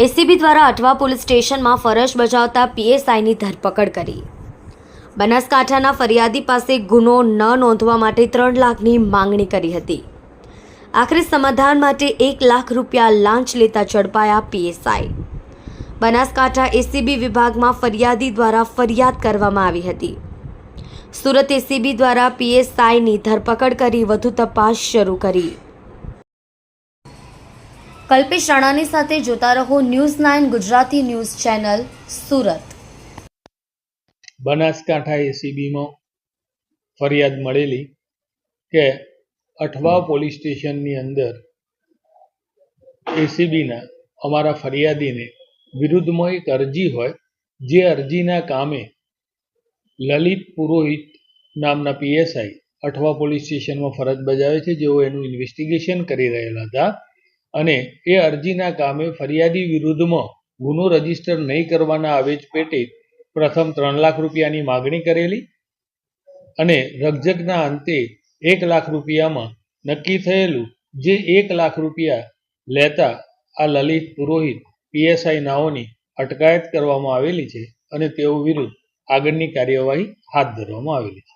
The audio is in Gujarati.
એસીબી દ્વારા અઠવા પોલીસ સ્ટેશનમાં ફરજ બજાવતા પીએસઆઈની ધરપકડ કરી। બનાસકાંઠાના ફરિયાદી પાસે ગુનો ન નોંધવા માટે 3 લાખની માંગણી કરી હતી। આખરે સમાધાન માટે 1 લાખ રૂપિયા લાંચ લેતા ઝડપાયા પીએસઆઈ। બનાસકાંઠા એસીબી વિભાગમાં ફરિયાદી દ્વારા ફરિયાદ કરવામાં આવી હતી। સુરત એસીબી દ્વારા પીએસઆઈની ધરપકડ કરી વધુ તપાસ શરૂ કરી। કલ્પેશ રાણાની સાથે જોતા રહો news 9 Gujarati news channel Surat. Banaskantha એસીબીમાં ફરિયાદ મળેલી કે અઠવા પોલીસ સ્ટેશનની અંદર એસીબીના અમારા ફરિયાદીને વિરુદ્ધમાં એક અરજી હોય, જે અરજીના કામે લલિત પુરોહિત નામના પીએસઆઈ અઠવા પોલીસ સ્ટેશનમાં ફરજ બજાવે છે, જેઓ એનું ઇન્વેસ્ટિગેશન કરી રહેલા હતા અને એ અરજીના કામે ફરિયાદી વિરુદ્ધમાં ગુનો રજીસ્ટર નહીં કરવાના આવેજ પેટે પ્રથમ 3 લાખ રૂપિયાની માગણી કરેલી અને રકઝકના અંતે 1 લાખ રૂપિયામાં નક્કી થયેલું, જે 1 લાખ રૂપિયા લેતા આ લલિત પુરોહિત પીએસઆઈ નાઓની અટકાયત કરવામાં આવેલી છે અને તેઓ વિરુદ્ધ આગળની કાર્યવાહી હાથ ધરવામાં આવેલી છે।